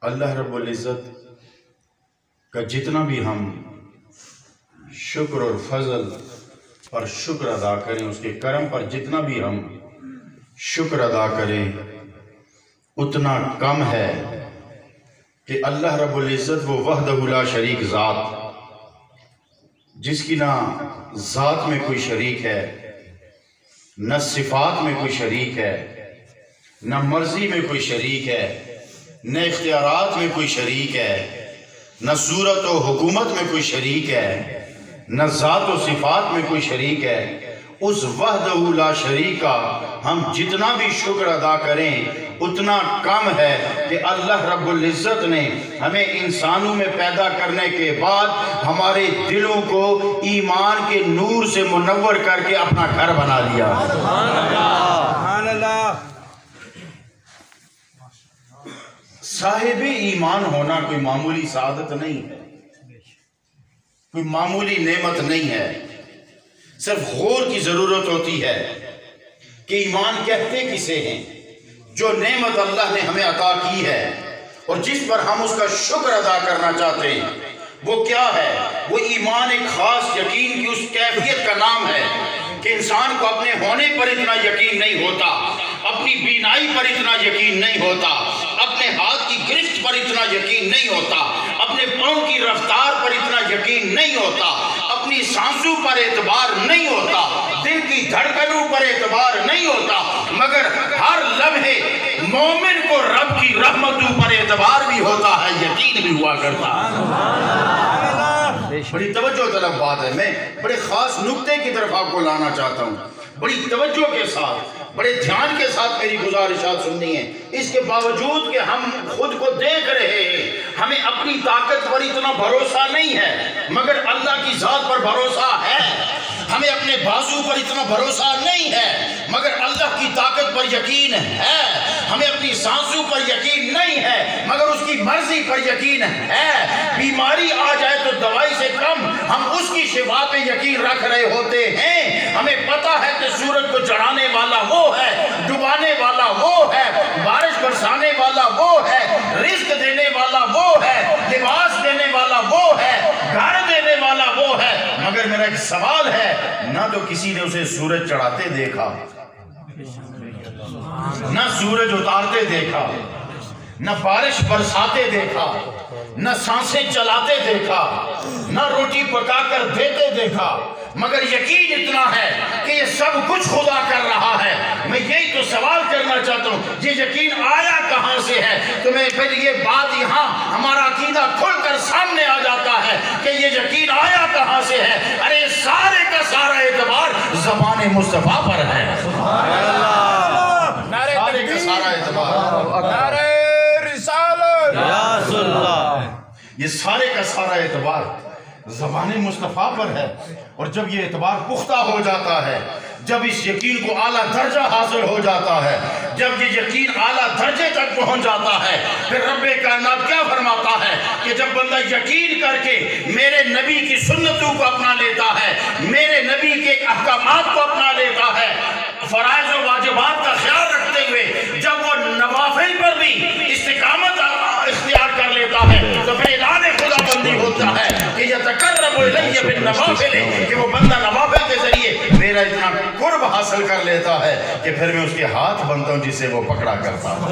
अल्लाह रब्बुल इज़्ज़त का जितना भी हम शुक्र और फजल पर शुक्र अदा करें, उसके करम पर जितना भी हम शुक्र अदा करें उतना कम है कि अल्लाह रब्बुल इज़्ज़त वो वहदहु ला शरीक ज़ात, जिसकी ना ज़ात में कोई शरीक है, न सिफ़ात में कोई शरीक है, न मर्जी में कोई शरीक है, न इख्तियारात में कोई शरीक है, न सूरत और हुकूमत में कोई शरीक है, न ज़ात और सिफ़ात में कोई शरीक है। उस वहदहु ला शरीक का हम जितना भी शुक्र अदा करें उतना कम है कि अल्लाह रब्बुल इज़्ज़त ने हमें इंसानों में पैदा करने के बाद हमारे दिलों को ईमान के नूर से मुनव्वर करके अपना घर बना लिया। साहिब ईमान होना कोई मामूली सादत नहीं है, कोई मामूली नेमत नहीं है। सिर्फ गौर की जरूरत होती है कि ईमान कहते किसे हैं। जो नेमत अल्लाह ने हमें अता की है और जिस पर हम उसका शुक्र अदा करना चाहते हैं वो क्या है? वो ईमान एक खास यकीन की उस कैफियत का नाम है कि इंसान को अपने होने पर इतना यकीन नहीं होता, अपनी बीनाई पर इतना यकीन नहीं होता, अपने हाथ की गिरफ्त पर इतना यकीन नहीं होता, अपने पाँव की रफ्तार पर इतना यकीन नहीं होता, अपनी सांसों पर एतबार नहीं होता, दिल की धड़कनों पर एतबार नहीं होता, मगर हर लम्हे मोमिन को रब की रहमतों पर एतबार भी होता है, यकीन भी हुआ करता है। बड़ी तवज्जो तलब बात है। मैं बड़े खास नुक्ते की तरफ आपको लाना चाहता हूँ। बड़ी तवज्जो के साथ, बड़े ध्यान के साथ मेरी गुजारिशात सुननी है। इसके बावजूद कि हम खुद को देख रहे हैं, हमें अपनी ताकत पर इतना भरोसा नहीं है, मगर अल्लाह की ज़ात पर भरोसा है। हमें अपने बाजू पर इतना भरोसा नहीं है, मगर अल्लाह की ताकत पर यकीन है। हमें अपनी सांसों पर यकीन नहीं है, मगर उसकी मर्जी पर यकीन है। बीमारी आ जाए तो दवाई से कम हम उसकी शिफा पे यकीन रख रहे होते हैं। हमें पता है कि सूरज को चढ़ाने वाला वो है, डुबाने वाला वो है, बारिश बरसाने वाला वो है, रिस्क देने वाला वो है, लिबास देने वाला वो है, घर देने वाला वो है। मगर मेरा एक सवाल है, ना तो किसी ने उसे सूरज चढ़ाते देखा, न सूरज उतारते देखा, न बारिश बरसाते देखा, न सांसें चलाते देखा, न रोटी पकाकर देते देखा, मगर यकीन इतना है कि ये सब कुछ खुदा कर रहा है। मैं यही तो सवाल करना चाहता हूँ, ये यकीन आया कहाँ से है? तो मैं फिर ये बात यहाँ हमारा अकीदा खुलकर सामने आ जाता है कि ये यकीन आया कहाँ से है। अरे सारे का सारा एतबार ज़बान मुस्तफ़ा पर है। सारे का सारा एतबार, ये सारे का सारा एतबार ज़बान मुस्तफ़ा पर है। और जब ये एतबार पुख्ता हो जाता है, जब इस यकीन को आला दर्जा हासिल हो जाता है, जब ये यकीन आला दर्जे तक पहुंच जाता है, फिर रब्बे कायनात क्या फरमाता है कि जब बंदा यकीन करके मेरे नबी की सुन्नतों को अपना लेता है, मेरे नबी के अहकामात को अपना लेता है, फराइज़ और वाजिबात का ख्याल रखते हुए जब वो नवाफिल पर भी इस्तिकामत इख्तियार कर लेता है, तो फिर ऐलान खुदाबंदी होता है कि यतकर्रबु इलैया बिन्नवाफिल, कि वो बंदा नवाफिल के जरिए मेरा इतना कुर्ब हासिल कर लेता है कि फिर मैं उसके हाथ बनता हूँ जिसे वो पकड़ा करता है,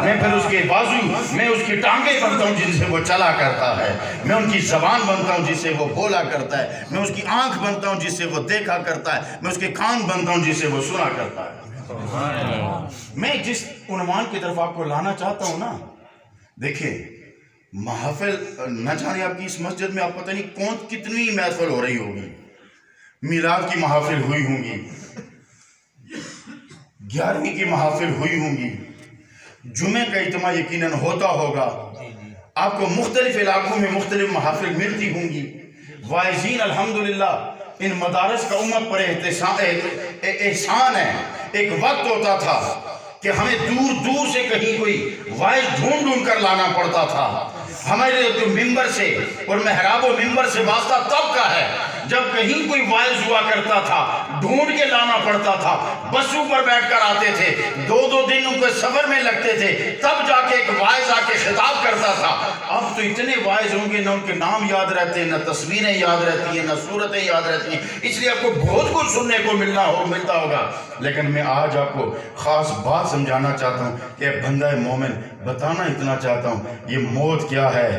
मैं फिर उसके बाजू, मैं उसकी टांगे बनता हूँ जिनसे वो चला करता है, मैं उनकी ज़बान बनता हूँ जिससे वो बोला करता है, मैं उसकी आंख बनता हूँ जिससे वो देखा करता है, मैं उसके कान बनता हूँ जिससे वो सुना करता है। मैं जिस उन्वान की तरफ आपको लाना चाहता हूँ ना, देखिए महफिल न जाने आपकी इस मस्जिद में आप पता नहीं कौन कितनी महफिल हो रही होगी, मिलाद की महफिल हुई होंगी, 11वीं की महफिल हुई होंगी, जुमे का इज्तिमा यकीनन होता होगा, आपको मुख्तलिफ इलाकों में मुख्तलिफ महफिल मिलती होंगी। वाइज़ीन अल्हम्दुलिल्लाह इन मदारस का उम्मत पर एहसान है। एक वक्त होता था कि हमें दूर दूर से कहीं कोई वाइज ढूंढ ढूंढ कर लाना पड़ता था। हमारे जो मिंबर से और मेहराब व मिंबर से वास्ता तब का है जब कहीं कोई वाइज हुआ करता था, ढूंढ के लाना पड़ता था, बसों पर बैठकर आते थे, 2-2 दिन उनके सफर में लगते थे, तब जाके एक वाइज आके आता था। अब तो इतने वाइज होंगे, ना उनके नाम याद रहते हैं, ना तस्वीरें याद रहती हैं, ना सूरतें याद रहती हैं, इसलिए आपको बहुत कुछ सुनने को मिलता होगा। लेकिन मैं आज आपको ख़ास बात समझाना चाहता हूँ कि बंदा मोमिन, बताना इतना चाहता हूँ, ये मौत क्या है,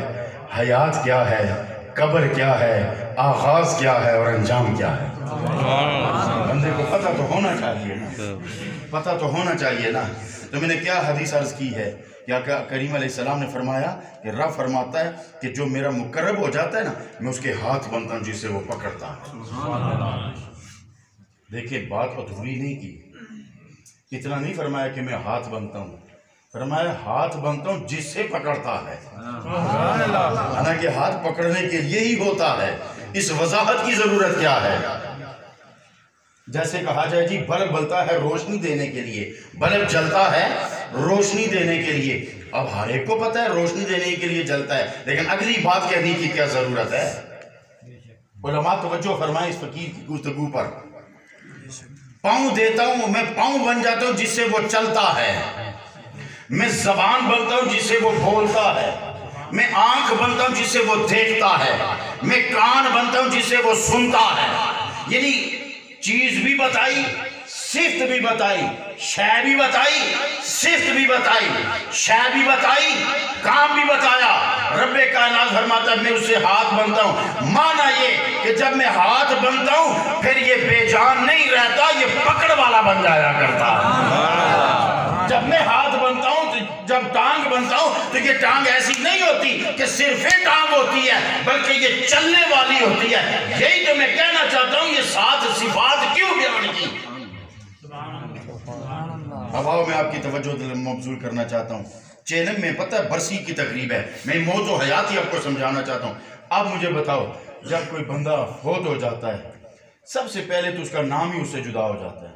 हयात क्या है, कब्र क्या है, आगाज़ क्या है और अंजाम क्या है। बंदे को पता तो होना चाहिए ना, पता तो होना चाहिए ना। तो मैंने क्या हदीस अर्ज़ की है, क्या करीम अलैहिस्सलाम ने फरमाया कि रब फरमाता है कि जो मेरा मुकर्रब हो जाता है ना, मैं उसके हाथ बनता हूँ जिससे वो पकड़ता है। देखिए बात अधूरी नहीं की, इतना नहीं फरमाया कि मैं हाथ बनता हूँ, फरमाया हाथ बनता हूँ जिससे पकड़ता है। हालांकि हाथ पकड़ने के लिए ही होता है, इस वजाहत की जरूरत क्या है। जैसे कहा जाए जी बल्ब बलता है रोशनी देने के लिए, बल्ब जलता है रोशनी देने के लिए। अब हर एक को पता है रोशनी देने के लिए जलता है, लेकिन अगली बात कहने की क्या जरूरत है। उलमा तवज्जो फरमाए इस फकीर की गुफ्तगू पर। पाँव देता हूं मैं, पाँव बन जाता हूं जिससे वो चलता है। मैं जबान बनता हूं जिससे वो बोलता है। मैं आंख बनता हूं जिससे वो देखता है। मैं कान बनता हूं जिससे वो सुनता है। यानी चीज भी बताई, सिफ्त भी बताई, शय भी बताई, सिफ्त भी बताई, शय भी बताई, काम भी बताया। रब्बे कायनात फरमाता है मैं उससे हाथ बनता हूं। माना ये कि जब मैं हाथ बनता हूं फिर ये बेजान नहीं रहता, ये पकड़ वाला बन जाया करता। जब मैं हाथ बनता हूं तो जब टांग बनता हूं तो ये टांग ऐसी नहीं होती कि सिर्फ ही टांग होती है, बल्कि ये चलने वाली होती है। यही तो मैं कहना चाहता हूं, ये 7 सिफात क्यों बयान की। अब आओ मैं आपकी तवज्जो मबजूल करना चाहता हूँ। चैनल में पता है बरसी की तकरीब है, मैं मौत व हयात ही आपको समझाना चाहता हूँ। आप मुझे बताओ, जब कोई बंदा फौत हो जाता है सबसे पहले तो उसका नाम ही उससे जुदा हो जाता है।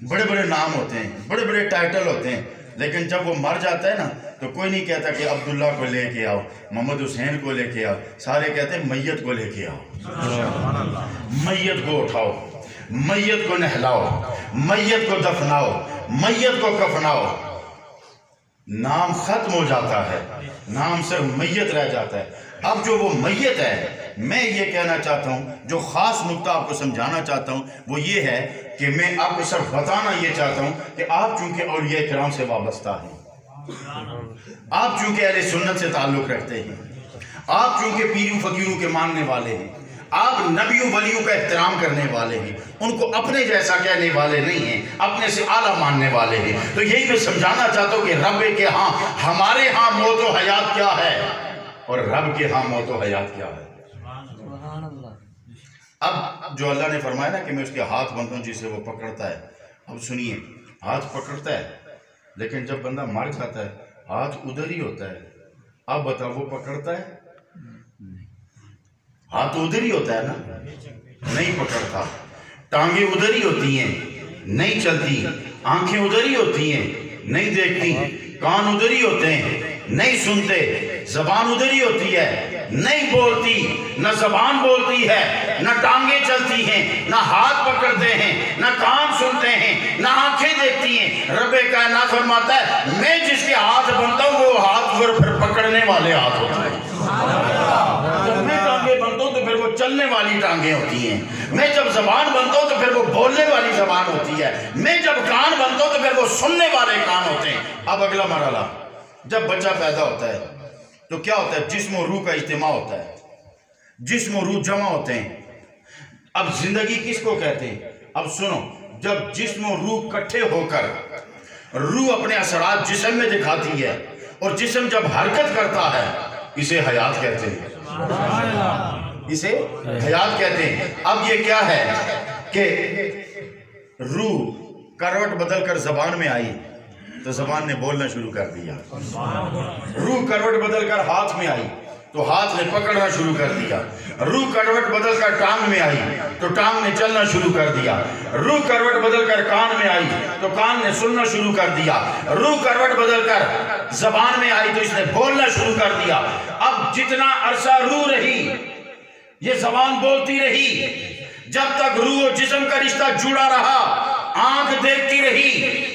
बड़े बड़े नाम होते हैं, बड़े बड़े टाइटल होते हैं, लेकिन जब वो मर जाता है ना तो कोई नहीं कहता कि अब्दुल्ला को लेके आओ, मोहम्मद हुसैन को लेके आओ, सारे कहते हैं मैयत को लेके आओ। मैयत को उठाओ, मैयत को नहलाओ, मैयत को दफनाओ, मैयत को कफनाओ। नाम खत्म हो जाता है, नाम सिर्फ मैयत रह जाता है। अब जो वो मैयत है, मैं ये कहना चाहता हूँ, जो खास नुक्ता आपको समझाना चाहता हूँ वो ये है कि मैं आपको सिर्फ बताना ये चाहता हूँ कि आप चूंकि औलिया किराम से वाबस्ता हैं, आप चूंकि अहले सुन्नत से ताल्लुक़ रखते हैं, आप चूंकि पीरों फकीरों के मानने वाले हैं, आप नबियों वलियों का एहतराम करने वाले हैं, उनको अपने जैसा कहने वाले नहीं हैं, अपने से आला मानने वाले हैं, तो यही मैं समझाना चाहता हूँ कि रब के हाँ, हमारे यहाँ मौत व हयात क्या है और रब के हाँ मौत व हयात क्या है। अब जो अल्लाह ने फरमाया ना कि मैं उसके हाथ बनता हूँ जिससे वो पकड़ता है। अब सुनिए, हाथ पकड़ता है, लेकिन जब बंदा मर जाता है हाथ उधर ही होता है। अब बताओ वो पकड़ता है? हाथ तो उधर ही होता है ना, नहीं पकड़ता। टांगे उधर ही होती हैं, नहीं चलती। आंखें उधर ही होती हैं, नहीं देखती। कान उधर ही होते हैं, नहीं सुनते। जबान उधर ही होती है, नहीं बोलती। न जबान बोलती है, न टांगे चलती हैं, न हाथ पकड़ते हैं, न कान सुनते हैं, न आंखें देखती हैं। रब्बे कायनात फरमाता है मैं जिसके हाथ बनता हूँ वो हाथ फिर पकड़ने वाले हाथ होते हैं। जब मैं टांगे बनता हूँ तो फिर वो चलने वाली टांगे होती हैं। मैं जब जबान बनता हूँ तो फिर वो बोलने वाली जबान होती है। मैं जब कान बनता हूँ तो फिर वो सुनने वाले कान होते हैं। अब अगला मरहला, जब बच्चा पैदा होता है तो क्या होता है, जिस्म और रूह का इज्तिमा होता है, जिस्म और रूह जमा होते हैं। अब जिंदगी किसको कहते हैं? अब सुनो, जब जिस्म और रूह इकट्ठे होकर रूह अपने असरात जिस्म में दिखाती है और जिस्म जब हरकत करता है, इसे हयात कहते हैं, इसे हयात कहते हैं। अब ये क्या है कि रूह करवट बदलकर जबान में आई तो जबान ने बोलना शुरू कर दिया। रूह करवट बदलकर हाथ में आई तो हाथ ने पकड़ना शुरू कर दिया। रूह करवट बदलकर टांग में आई तो टांग ने चलना शुरू कर दिया। रूह करवट बदलकर कान में आई तो कान ने सुनना शुरू कर दिया। रूह करवट बदलकर जबान में आई तो इसने बोलना शुरू कर दिया। अब जितना अरसा रूह रही ये जबान बोलती रही, जब तक रूह और जिस्म का रिश्ता जुड़ा रहा, आंख देखती रही,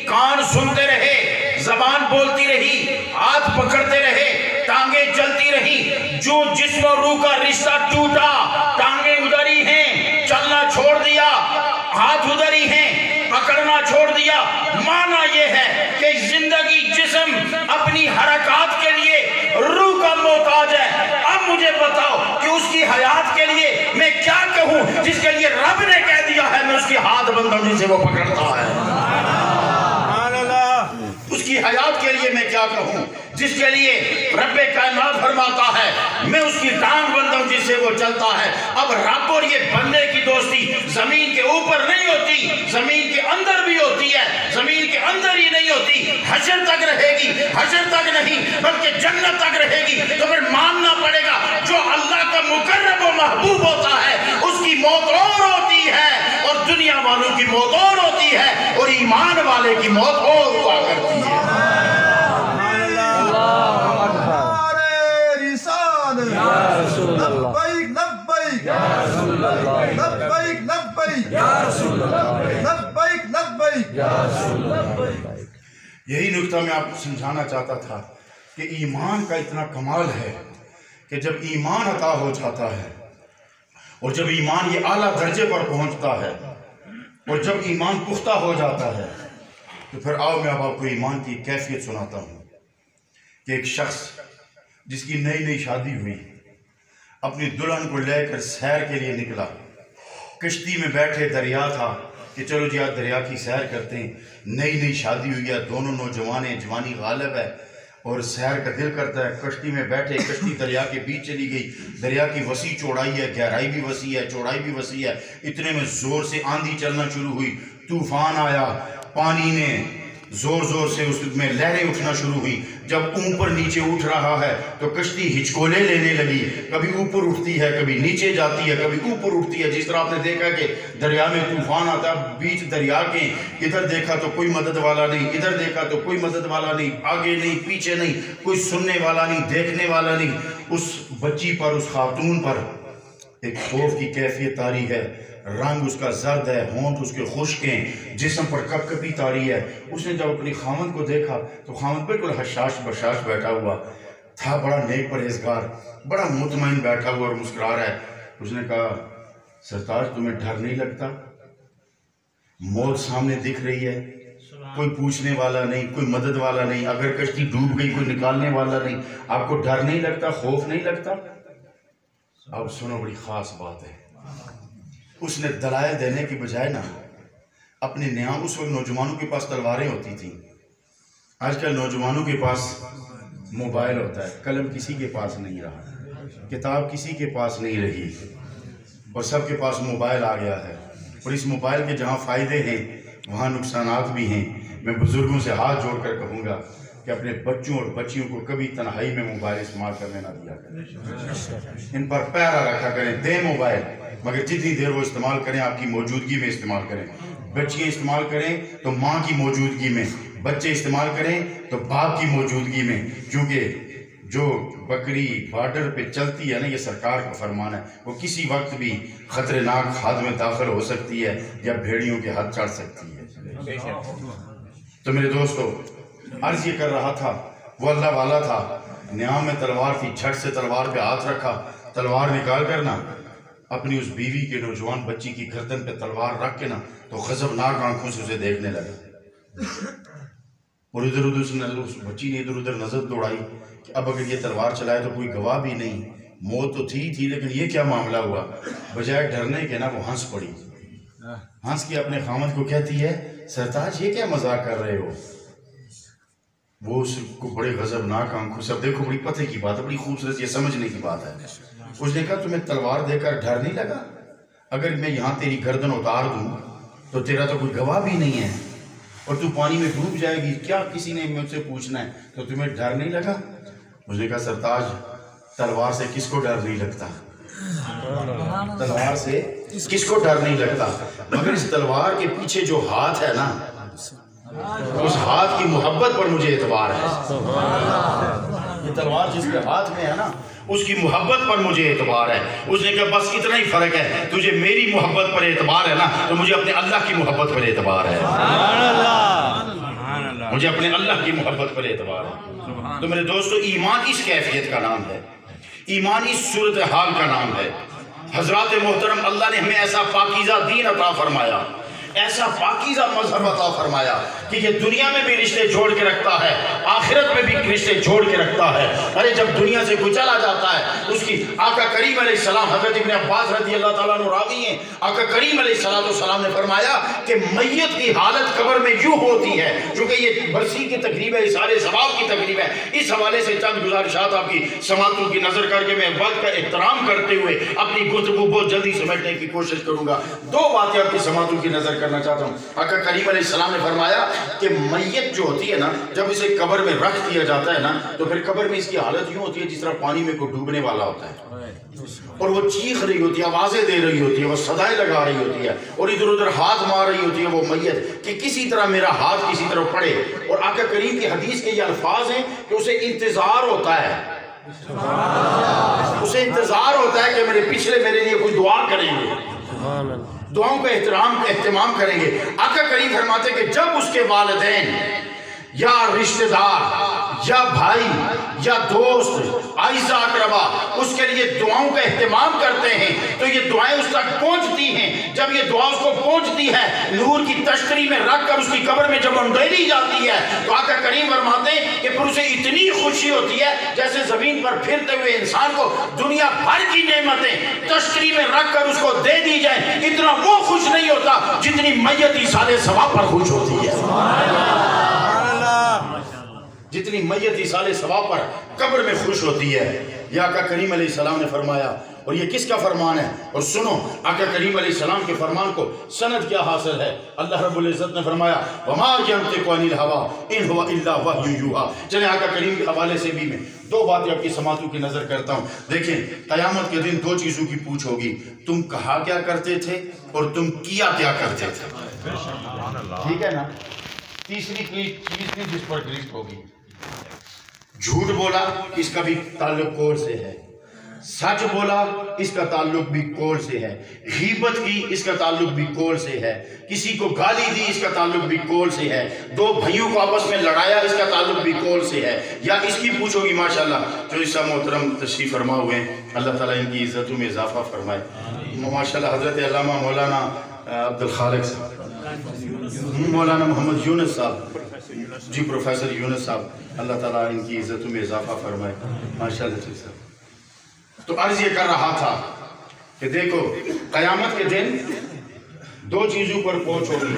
कान सुनते रहे, जबान बोलती रही, हाथ पकड़ते रहे, टांगे चलती रही। जो जिस्म और रूह का रिश्ता टूटा, टांगे उधरी हैं, चलना छोड़ दिया, हाथ उधरी हैं, पकड़ना छोड़ दिया। माना यह है कि जिंदगी जिस्म अपनी हरकत के लिए रूह का मोहताज है। अब मुझे बताओ कि उसकी हयात के लिए मैं क्या कहूं, जिसके लिए रब ने कह दिया है मैं उसके हाथ बंद हूं जिसे वो पकड़ता है। उसकी हयात के लिए मैं क्या कहूं, जिसके लिए रब्बे कायनात फरमाता है मैं उसकी टांग बंद हूं जिससे वो चलता है। अब रब और ये बंदे की दोस्ती जमीन के ऊपर नहीं होती, जमीन के अंदर भी होती है। जमीन के अंदर ही नहीं होती, हशर तक रहेगी। हशर तक नहीं बल्कि जन्नत तक रहेगी। तो फिर मानना पड़ेगा जो अल्लाह का मुकर्रब और महबूब होता है उसकी मौत और होती है, और दुनिया वालों की मौत और होती है, और ईमान वाले की मौत और हुआ करती है। यही नुक्ता मैं आपको समझाना चाहता था कि ईमान का इतना कमाल है कि जब ईमान अता हो जाता है और जब ईमान ये आला दर्जे पर पहुंचता है और जब ईमान पुख्ता हो जाता है, तो फिर आओ मैं अब आपको ईमान की कैफियत सुनाता हूँ कि एक शख्स जिसकी नई नई शादी हुई अपनी दुल्हन को लेकर सैर के लिए निकला। कश्ती में बैठे, दरिया था कि चलो जी आज दरिया की सैर करते हैं। नई नई शादी हुई है, दोनों नौजवान हैं, जवानी गालिब है और सैर का दिल करता है। कश्ती में बैठे, कश्ती दरिया के बीच चली गई। दरिया की वसी चौड़ाई है, गहराई भी वसी है, चौड़ाई भी वसी है। इतने में जोर से आंधी चलना शुरू हुई, तूफान आया, पानी ने जोर जोर से उसमें लहरें उठना शुरू हुई। जब ऊपर नीचे उठ रहा है तो कश्ती हिचकोले लेने लगी, कभी ऊपर उठती है, कभी नीचे जाती है, कभी ऊपर उठती है। जिस तरह आपने देखा कि दरिया में तूफान आता है, बीच दरिया के इधर देखा तो कोई मदद वाला नहीं, इधर देखा तो कोई मदद वाला नहीं, आगे नहीं पीछे नहीं, कोई सुनने वाला नहीं, देखने वाला नहीं। उस बच्ची पर, उस खातून पर एक खौफ की कैफियत तारी है। रंग उसका जर्द है, होंठ उसके खुश्क हैं, जिस्म पर कपकपी तारी है। उसने जब अपनी खामद को देखा तो खामद बिल्कुल हशाश बशाश बैठा हुआ था, बड़ा नेक परहेजगार, बड़ा मुतमईन बैठा हुआ और मुस्कुरा रहा है। उसने कहा, सरताज तुम्हें डर नहीं लगता? मौत सामने दिख रही है, कोई पूछने वाला नहीं, कोई मदद वाला नहीं, अगर कश्ती डूब गई कोई निकालने वाला नहीं, आपको डर नहीं लगता, खौफ नहीं लगता? अब सुनो, बड़ी खास बात है। उसने दलाइल देने की बजाय ना अपने न्याय, उस वक्त नौजवानों के पास तलवारें होती थी, आजकल नौजवानों के पास मोबाइल होता है, कलम किसी के पास नहीं रहा, किताब किसी के पास नहीं रही, और सबके पास मोबाइल आ गया है। और इस मोबाइल के जहाँ फ़ायदे हैं वहाँ नुकसानात भी हैं। मैं बुज़ुर्गों से हाथ जोड़कर कहूँगा कि अपने बच्चों और बच्चियों को कभी तन्हाई में मोबाइल इस्तेमाल करने ना दिया करें, इन पर पैरा रखा करें। दें मोबाइल, मगर जितनी देर वो इस्तेमाल करें आपकी मौजूदगी में इस्तेमाल करें। बच्चियाँ इस्तेमाल करें तो माँ की मौजूदगी में, बच्चे इस्तेमाल करें तो बाप की मौजूदगी में, क्योंकि जो बकरी बॉर्डर पे चलती है ना, ये सरकार का फरमान है, वो किसी वक्त भी खतरनाक खाद में दाखिल हो सकती है या भेड़ियों के हाथ चढ़ सकती है। तो मेरे दोस्तों, अर्ज ये कर रहा था, वो अल्लाह वाला था, न्याम में तलवार थी, झट से तलवार पे हाथ रखा, तलवार निकाल कर ना अपनी उस बीवी के, नौजवान बच्ची की गर्दन पे तलवार रख के ना तो गजबनाक आंखों से उसे देखने लगा। और इधर उधर उसने, उस बच्ची ने इधर उधर नजर दौड़ाई कि अब अगर ये तलवार चलाए तो कोई गवाह भी नहीं, मौत तो थी लेकिन ये क्या मामला हुआ। बजाय डरने के ना वो हंस पड़ी, हंस के अपने खामद को कहती है, सरताज ये क्या मजाक कर रहे हो। वो उसको बड़े गजबनाक आंखों से, अब देखो बड़ी पते की बात है, बड़ी खूबसूरत, ये समझने की बात है। उसने कहा, तुम्हें तलवार देकर डर नहीं लगा? अगर मैं यहाँ तेरी गर्दन उतार दूँ तो तेरा तो कोई गवाह भी नहीं है और तू पानी में डूब जाएगी, क्या किसी ने मुझसे पूछना है, तो तुम्हें डर नहीं लगा? उसने कहा, सरताज तलवार से किसको डर नहीं लगता, तलवार से किसको डर नहीं लगता, मगर इस तलवार के पीछे जो हाथ है ना, उस हाथ की मोहब्बत पर मुझे एतबार है। ये तलवार जिसके हाथ में है ना, उसकी मोहब्बत पर मुझे एतबार है। उसने कहा, बस इतना ही फर्क है, तुझे मेरी मोहब्बत पर एतबार है ना, तो मुझे अपने अल्लाह की मोहब्बत पर एतबार है। मुझे अपने अल्लाह की मोहब्बत पर एतबार है। तो मेरे दोस्तों, ईमान इस कैफियत का नाम है, ईमान इस सूरत हाल का नाम है। हजरात मोहतरम, अल्लाह ने हमें ऐसा पाकीज़ा दीन अता फरमाया, ऐसा पाकीज़ा मजहब अता फरमाया कि ये दुनिया में भी रिश्ते जोड़ के रखता है, आखिरत में भी रिश्ते जोड़ के रखता है। अरे जब दुनिया से कोई चला जाता है, उसकी आका करीम अलैहिस्सलाम, हज़रत इब्न अब्बास रज़ी अल्लाह ताला अन्हु रावी हैं, आका करीम अलैहिस्सलाम ने फरमाया कि मैयत की हालत कब्र में यूँ होती है, चूँकि ये बरसी की तकरीब है, सारे सवाब की तकरीब है। इस हवाले से चंद गुजारिशात आपकी समातों की नज़र करके मैं वक्त का एहतराम करते हुए अपनी गुफ्तगू बहुत जल्दी समेटने की कोशिश करूँगा। दो बातें आपकी समातों की नज़र करना चाहता हूँ। आका करीम अलैहिस्सलाम ने फरमाया कि मैयत जो होती है ना, जब इसे कब्र में रख दिया जाता है ना, तो फिर कब्र में इसकी हालत यूँ होती है जिस तरह पानी में कोई डूबने वाला होता है, और वो चीख रही होती है, आवाज़ें दे रही होती है, वो सदाएं लगा रही होती है, और इधर उधर हाथ मार रही होती है वो मैयत कि किसी तरह मेरा हाथ किसी तरह पड़े। और आका करीम की हदीस के ये अल्फाज हैं कि उसे इंतज़ार होता है, उसे इंतज़ार होता है कि मेरे पिछले मेरे लिए कोई दुआ करेंगे, दुआओं का एहतमाम करेंगे। आका करीम फरमाते कि जब उसके वालिदैन या रिश्तेदार या भाई या दोस्त आइज़ा अक़रबा उसके लिए दुआओं का एहतमाम करते हैं, तो ये दुआएं उस तक पहुंचती हैं। जब ये दुआ उसको पहुंचती है, नूर की तश्तरी में रख कर उसकी कब्र में जब उंडेली जाती है, तो आका करीम फरमाते हैं कि फिर उसे इतनी खुशी होती है जैसे जमीन पर फिरते हुए इंसान को दुनिया भर की नेमतें तश्तरी में रख कर उसको दे दी जाए, इतना वो खुश नहीं होता जितनी मैयत इसाले सवाब पर खुश होती है, जितनी मैयत इसाले सवाब पर कब्र में खुश होती है। ये आका करीम अलैहिस्सलाम ने फरमाया, और ये किसका फरमान है? और सुनो, आका करीम अलैहिस्सलाम के फरमान को सनद क्या हासिल है? अल्लाह रब्बुल इज़्ज़त ने फरमाया, वमा यंतिकु अनिल हवा इन हुवा इल्ला वह्युन यूहा। चले आका करीम के हवाले से भी मैं दो बातें आपकी समातों की नजर करता हूँ। देखें, क़यामत के दिन दो चीज़ों की पूछ होगी, तुम कहा क्या करते थे और तुम किया क्या करते थे। ठीक है ना? तीसरी चीज थी जिस पर गिरफ्त होगी, झूठ बोला, इसका भी ताल्लुक कोल से है, सच बोला, इसका ताल्लुक भी कोल से है, गीबत की, इसका ताल्लुक भी कोल से है, किसी को गाली दी, इसका ताल्लुक भी कोल से है, दो भाइयों को आपस में लड़ाया, इसका ताल्लुक भी कोल से है। या इसकी पूछोगी माशाल्लाह जो इस मोहतरम तशरीफ फरमा हुए हैं, अल्लाह ताला इनकी इज्जतों में इजाफा फरमाए। माशाल्लाह हज़रत अल्लामा मौलाना अब्दुल खालिक साहब, मौलाना मोहम्मद यूनुस साहब जी, प्रोफेसर यूनुस साहब, अल्लाह ताला इनकी इज्जतों में इजाफा फरमाए माशाल्लाह साहब। तो अर्ज ये कर रहा था कि देखो, क़यामत के दिन दो चीज़ों पर पहुँच होगी,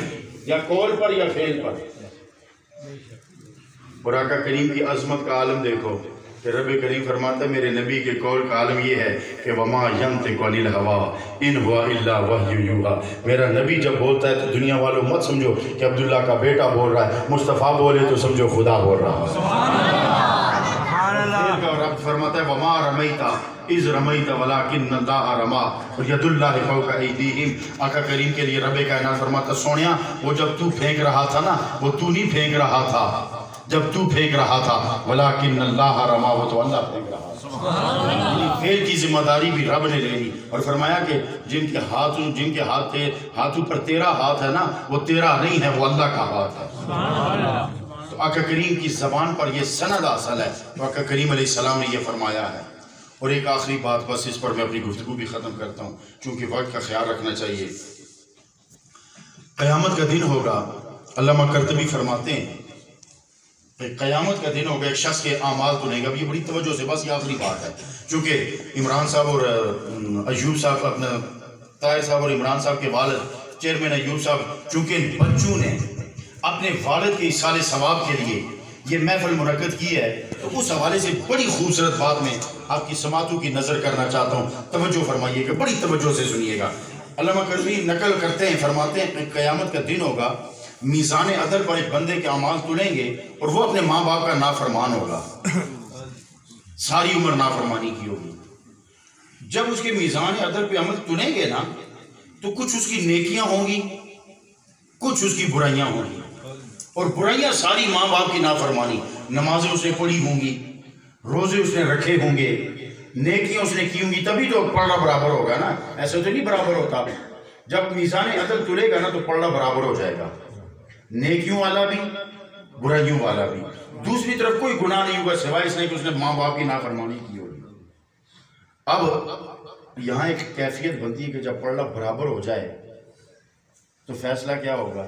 या कौल पर या फेल पर। और आका करीम की अजमत का आलम देखो कि रब करीम फरमाता है, मेरे नबी के कौल का आलम ये है कि वमा यंतिकु अनिल हवा इन हुवा इल्ला वह्युन यूहा। मेरा नबी जब बोलता है तो दुनिया वालों मत समझो कि अब्दुल्ला का बेटा बोल रहा है, मुस्तफ़ा बोले तो समझो खुदा बोल रहा है। रब फरमाता है, वमा रमैता इज़ रमैता वलाकिन्नल्लाह रमा और यदुल्लाहि फौका ऐदीहिम। आका करीम के लिए रब कायनात फरमाता, सोनिया वो जब तू फेंक रहा था ना, वो तू नहीं फेंक रहा था, जब तू फेंक रहा था, वलाकिन्नल्लाह रमा, वो तो अल्लाह फेंक रहा था। फेल की जिम्मेदारी भी रब ने लेनी, और फरमाया कि जिनके हाथों पर तेरा हाथ है ना, वो तेरा नहीं है, वो अल्लाह का हाथ है। तो आका करीम की ज़बान पर यह सनद हासिल है, तो आका करीम अलैहिस्सलाम ने यह फरमाया है। और एक आखिरी बात, बस इस पर मैं अपनी गुफ्तगू भी ख़त्म करता हूँ, चूँकि वक्त का ख्याल रखना चाहिए। क़यामत का दिन होगा, अल्लामा कर्तबी फरमाते हैं क़यामत का दिन होगा, एक शख्स के आमाल सुनेगा। अब ये बड़ी तवज्जो से, बस ये आखिरी बात है, चूँकि इमरान साहब और अयूब साहब, अपने ताहिर साहब और इमरान साहब के वालिद चेयरमैन अयूब साहब, चूँकि इन बच्चों ने अपने वालिद के इसाले सवाब के लिए ये महफिल मुनक्कद की है, तो उस हवाले से बड़ी खूबसूरत बात में आपकी समातों की नज़र करना चाहता हूँ। तवज्जो फरमाइएगा, बड़ी तवज्जो से सुनिएगा। अल्लामा कर्ज़वी नकल करते हैं, फरमाते हैं क़यामत का दिन होगा, मीज़ान अदल पर एक बंदे के अमाल तुलेंगे और वो अपने माँ बाप का नाफरमान होगा, सारी उम्र नाफरमानी की होगी। जब उसके मीज़ान अदल पे अमल तुलेंगे ना, तो कुछ उसकी नेकियां होंगी, कुछ उसकी बुराइयां होंगी, और बुराइयां सारी माँ बाप की नाफरमानी। नमाजें उसने पढ़ी होंगी, रोजे उसने रखे होंगे, नेकियां उसने की होंगी, तभी तो पढ़ना बराबर होगा ना, ऐसे तो नहीं बराबर होता। जब मीज़ान अदल तुलेगा ना, तो पढ़ना बराबर हो जाएगा, नेकियों वाला भी बुराइयों वाला भी, दूसरी तरफ कोई गुनाह नहीं होगा सिवाय इसने कि उसने माँ बाप की नाफरमानी की होगी। अब यहाँ एक कैफियत बनती है कि जब पढ़ना बराबर हो जाए तो फैसला क्या होगा।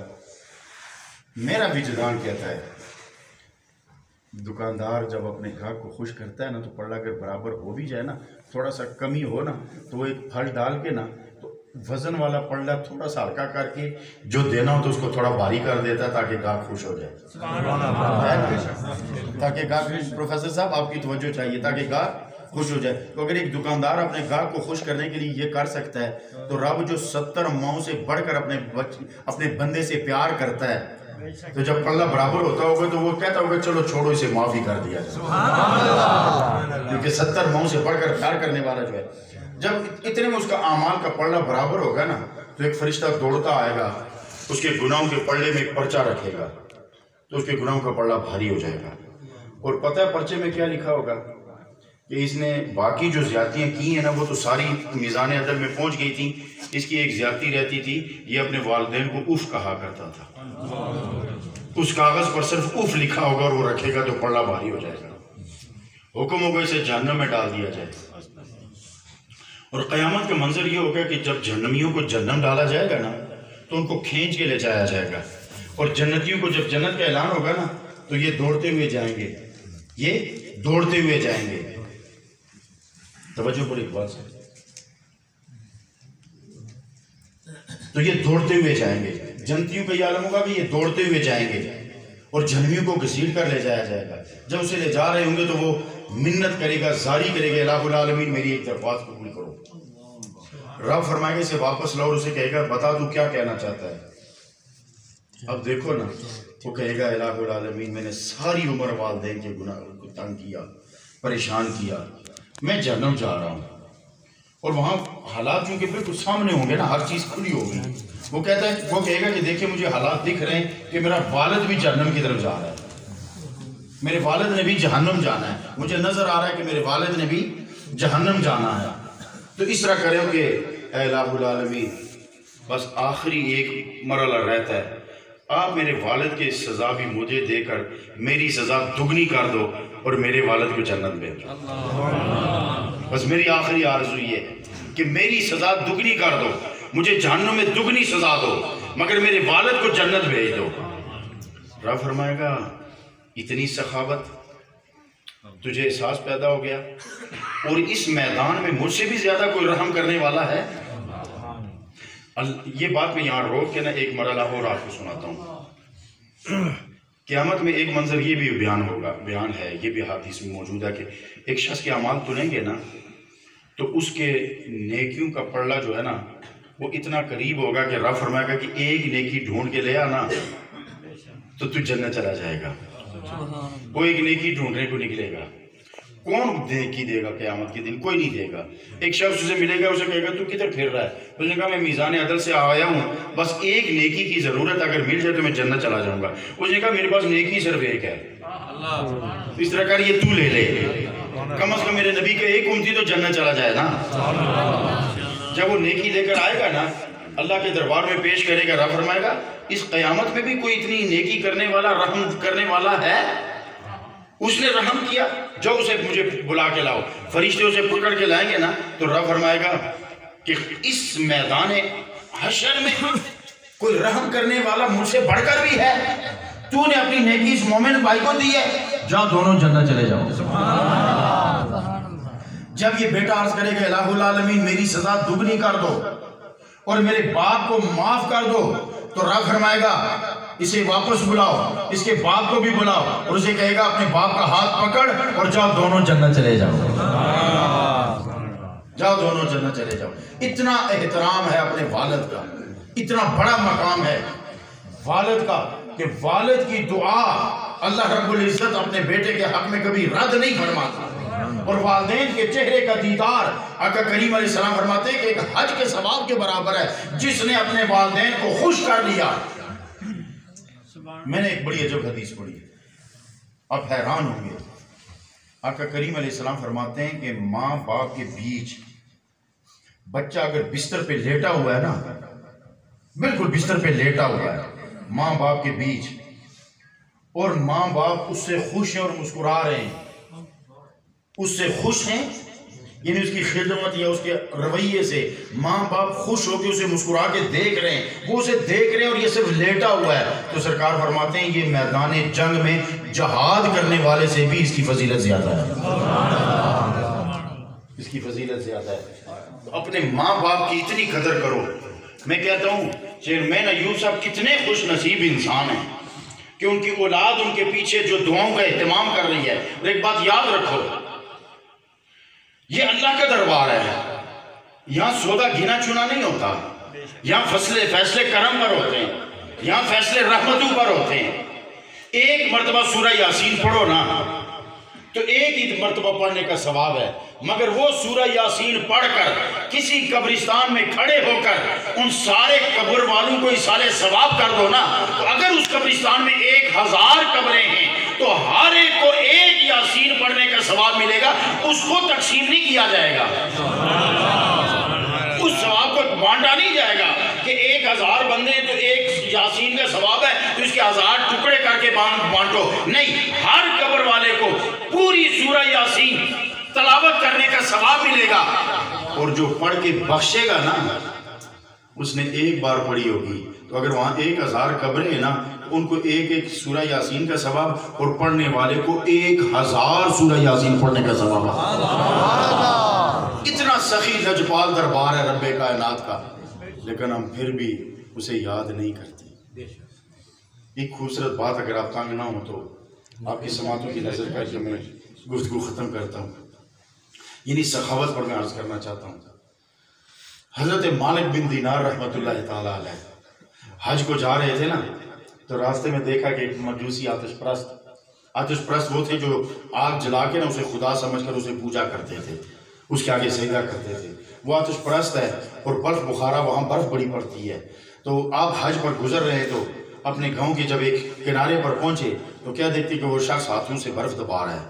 मेरा विजदान कहता है दुकानदार जब अपने ग्राहक को खुश करता है ना, तो पढ़ना अगर बराबर हो भी जाए ना, थोड़ा सा कमी हो ना, तो वो एक फल डाल के ना, तो वजन वाला पढ़ना थोड़ा सा हल्का करके जो देना हो तो उसको थोड़ा भारी कर देता है ताकि ग्राहक खुश हो जाए, ताकि ग्राहक, प्रोफेसर साहब आपकी तवज्जो चाहिए, ताकि ग्राहक खुश हो जाए। तो अगर एक दुकानदार अपने ग्राहक को खुश करने के लिए ये कर सकता है, तो रब जो 70 माओं से बढ़कर अपने बंदे से प्यार करता है, तो जब पल्ला बराबर होता होगा तो वो कहता होगा चलो छोड़ो इसे माफी कर दिया जाए, क्योंकि 70 माओं से बढ़कर प्यार करने वाला जो है, जब इतने में उसका आमाल का पल्ला बराबर होगा ना, तो एक फरिश्ता दौड़ता आएगा, उसके गुनाहों के पल्ले में एक पर्चा रखेगा, तो उसके गुनाहों का पल्ला भारी हो जाएगा। और पता है पर्चे में क्या लिखा होगा कि इसने बाकी जो ज्यादतियाँ की हैं ना, वो तो सारी मीज़ान अदल में पहुंच गई थी, इसकी एक ज्यादती रहती थी, ये अपने वालिदैन को उफ कहा करता था। उस कागज पर सिर्फ उफ लिखा होगा और वो रखेगा तो पल्ला भारी हो जाएगा। हुक्म होगा इसे जहन्नम में डाल दिया जाए। और क़यामत का मंजर ये होगा कि जब जहन्नमियों को जहन्नम डाला जाएगा ना, तो उनको खींच के ले जाया जाएगा, और जन्नतियों को जब जन्नत का ऐलान होगा ना, तो ये दौड़ते हुए जाएंगे, ये दौड़ते हुए जाएंगे। तवज्जो पर एक बात है, तो ये दौड़ते हुए जाएंगे, जन्नतियों का ये आलम होगा कि ये दौड़ते हुए जाएंगे, और जहन्नमियों को घसीट कर ले जाया जाएगा। जब उसे ले जा रहे होंगे तो वो मिन्नत करेगा, जारी करेगा, इलाहुल आलमीन मेरी एक दरख्वास्त कबूल करो। रब फरमाएगा इसे वापस लाओ, उसे कहेगा बता तू क्या कहना चाहता है। अब देखो ना, वो कहेगा इलाहुल आलमीन मैंने सारी उम्र वालिदैन के गुनाह को तंग किया, परेशान किया, मैं जहन्नम जा रहा हूँ। और वहाँ हालात जो कि बिल्कुल सामने होंगे ना, हर चीज़ खुली होगी। वो कहता है, वो कहेगा कि देखिए मुझे हालात दिख रहे हैं कि मेरा वालिद भी जहन्नम की तरफ जा रहा है, मेरे वालिद ने भी जहन्नम जाना है, मुझे नजर आ रहा है कि मेरे वालिद ने भी जहन्नम जाना है। तो इस तरह करें कि ऐ इलाहुल आलमीन बस आखिरी एक मरहला रहता है, आप मेरे वालिद की सज़ा भी मुझे देकर मेरी सज़ा दुगनी कर दो और मेरे वालिद को जन्नत भेज दो। बस मेरी आखिरी आरज़ू ये है कि मेरी सज़ा दुगनी कर दो, मुझे जहन्नम में दुगनी सज़ा दो, मगर मेरे वालिद को जन्नत भेज दो। रब फरमाएगा इतनी सखावत, तुझे एहसास पैदा हो गया, और इस मैदान में मुझसे भी ज्यादा कोई रहम करने वाला है। ये बात मैं यहाँ रोक के ना एक मरला और आपको सुनाता हूँ। क़यामत में एक मंजर ये भी बयान है, ये भी हदीस में मौजूद है कि एक शख्स के अमाल तुलेंगे ना, तो उसके नेकियों का पल्ला जो है ना, वो इतना करीब होगा कि रब फरमाएगा कि एक नेकी ढूंढ के ले आना तो तू जन्नत चला जाएगा। वो एक नेकी ढूंढने को निकलेगा, कौन नेकी देगा क़यामत के दिन? कोई नहीं देगा। एक शख्स उसे मिलेगा, उसे कहेगा तू किधर फिर रहा है? उसने कहा मैं मीज़ान अदल से आया हूँ, बस एक नेकी की ज़रूरत अगर मिल जाए तो मैं जन्नत चला जाऊँगा। उसने कहा मेरे पास नेकी सिर्फ एक है। इस तरह कर ये तू ले ले, कम अज़ कम मेरे नबी के एक उम्मती तो जन्नत चला जाए ना। जब वो नेकी लेकर आएगा ना, अल्लाह के दरबार में पेश करेगा, रब फरमाएगा इस क़यामत में भी कोई इतनी नेकी करने वाला, रहम करने वाला है? उसने रहम किया, जो उसे मुझे बुला के लाओ। फरिश्ते उसे पकड़ के लाएंगे ना, तो रब फरमाएगा कि इस मैदान हशर में कोई रहम करने वाला मुझसे बढ़कर भी है। तूने अपनी नेकी इस मोमिन भाई को दी है, जाओ दोनों जन्नत चले जाओ। जब ये बेटा अर्ज करेगा इलाहुल आलमीन मेरी सजा दुगनी कर दो और मेरे बाप को माफ कर दो, तो रब फरमाएगा इसे वापस बुलाओ, इसके बाप को भी बुलाओ, और उसे कहेगा अपने बाप का हाथ पकड़ और जाओ दोनों जन्नत चले जाओ, जाओ दोनों जन्नत चले जाओ। इतना एहतराम है अपने वालिद का, इतना बड़ा मकाम है वालिद का कि वालिद की दुआ अल्लाह रब्बुल इज्जत अपने बेटे के हक में कभी रद्द नहीं फरमाता। और वालिदैन के चेहरे का दीदार आका करीम अलैहिस्सलाम फरमाते हैं कि एक हज के सवाब के बराबर है जिसने अपने वालिदैन को खुश कर लिया। मैंने एक बड़ी अजब हदीस पढ़ी, आप हैरान होंगे। आका करीम अलैहिस्सलाम फरमाते हैं कि माँ बाप के बीच बच्चा अगर बिस्तर पे लेटा हुआ है ना, बिल्कुल बिस्तर पे लेटा हुआ है माँ बाप के बीच, और माँ बाप उससे खुश हैं और मुस्कुरा रहे हैं, उससे खुश हैं, यानी उसकी खिदमत या उसके रवैये से माँ बाप खुश होकर उसे मुस्कुरा के देख रहे हैं, वो उसे देख रहे हैं और ये सिर्फ लेटा हुआ है, तो सरकार फरमाते हैं ये मैदान जंग में जहाद करने वाले से भी इसकी फजीलत ज्यादा है, इसकी फजीलत ज्यादा है। तो अपने माँ बाप की इतनी कदर करो। मैं कहता हूँ चेयरमैन अयूब साहब कितने खुश नसीब इंसान हैं कि उनकी औलाद उनके पीछे जो दुआओं का एहतमाम कर रही है। और एक बात याद रखो, ये अल्लाह का दरबार है, यहाँ सौदा गिना चुना नहीं होता, यहाँ फैसले करम पर होते हैं, यहाँ फैसले रहमतों पर होते हैं। एक मर्तबा सूरह यासीन पढ़ो ना तो एक ही मर्तबा पढ़ने का सवाब है, मगर वो सूरह यासीन पढ़कर किसी कब्रिस्तान में खड़े होकर उन सारे कब्र वालों को इसाले सवाब कर दो ना, तो अगर उस कब्रिस्तान में 1000 कब्रें हैं तो हर एक को एक यासीन पढ़ने का सवाब मिलेगा, उसको तकसीम नहीं किया जाएगा, उस सवाब को बांटा नहीं जाएगा कि 1000 बंदे तो एक यासीन का सवाब है तो इसके 1000 टुकड़े करके बांटो, नहीं, हर कब्र वाले को पूरी सूरह यासीन तलावत करने का सवाब मिलेगा। और जो पढ़ के बख्शेगा ना, उसने एक बार पढ़ी होगी, तो अगर वहां 1000 कब्रें हैं ना, उनको एक एक सूरह यासीन का सवाब और पढ़ने वाले को 1000 सूरह यासीन पढ़ने का सवाब। इतना सखी लजपाल दरबार है रब्बे कायनात का, लेकिन हम फिर भी उसे याद नहीं करते। एक खूबसूरत बात, अगर आप तंग ना हो तो आपकी समातों की नजर करके मैं गुफ्तगू खत्म करता हूँ। यानी सखावत पर मैं अर्ज करना चाहता हूँ। हजरत मालिक बिन दीनार रहमतुल्लाह ताला अलैह हज को जा रहे थे ना, तो रास्ते में देखा कि एक मजूसी आतिशप्रस्त वो थे जो आग जला के ना उसे खुदा समझकर उसे पूजा करते थे, उसके आगे सजदा करते थे। वो आतिशप्रस्त है और बर्फ बुखारा, वहाँ बर्फ बड़ी पड़ती है। तो आप हज पर गुजर रहे तो अपने गांव के जब एक किनारे पर पहुंचे तो क्या देखते कि वो शख्स हाथों से बर्फ दबा रहा है।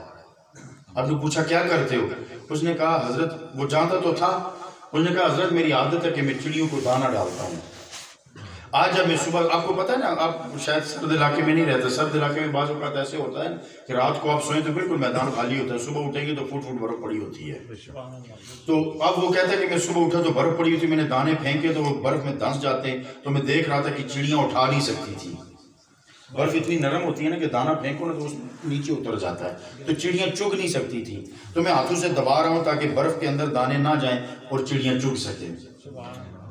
आपने पूछा क्या करते हो? उसने कहा हजरत, वो जानता तो था, उसने कहा हजरत मेरी आदत है कि मैं चिड़ियों को दाना डालता हूँ। आज जब मैं सुबह, आपको पता है ना, आप शायद सर्द इलाके में नहीं रहते, सर्द इलाके में बाज़ औक़ात ऐसे होता है कि रात को आप सोएं तो बिल्कुल मैदान खाली होता है, सुबह उठेंगे तो फुट बर्फ़ पड़ी होती है। तो अब वो कहते हैं कि मैं सुबह उठा तो बर्फ़ पड़ी हुई थी, मैंने दाने फेंके तो वो बर्फ़ में धंस जाते हैं, तो मैं देख रहा था कि चिड़ियाँ उठा नहीं सकती थी। बर्फ़ इतनी नरम होती है ना कि दाना फेंको ना तो उस नीचे उतर जाता है, तो चिड़ियाँ चुग नहीं सकती थी। तो मैं हाथों से दबा रहा हूँ ताकि बर्फ़ के अंदर दाने ना जाएं और चिड़ियाँ चुग सकें।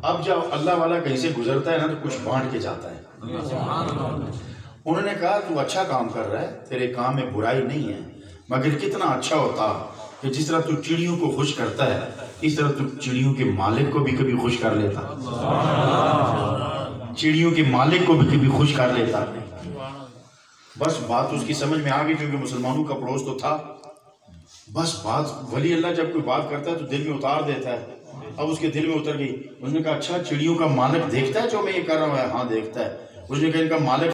अब जब अल्लाह वाला कहीं से गुजरता है ना तो कुछ बांट के जाता है। उन्होंने कहा तू अच्छा काम कर रहा है, तेरे काम में बुराई नहीं है, मगर कितना अच्छा होता कि जिस तरह तू चिड़ियों को खुश करता है इस तरह तू चिड़ियों के मालिक को भी कभी खुश कर लेता, चिड़ियों के मालिक को भी कभी खुश कर लेता। बस बात उसकी समझ में आ गई, क्योंकि मुसलमानों का पड़ोस तो था। बस बात, वली अल्लाह जब कोई बात करता है तो दिल में उतार देता है। अब उसके दिल में उतर गई। उसने कहा अच्छा चिड़ियों का मालिक देखता है जो मैं ये कर रहा हूँ? हाँ देखता है। उसने कहा इनका मालिक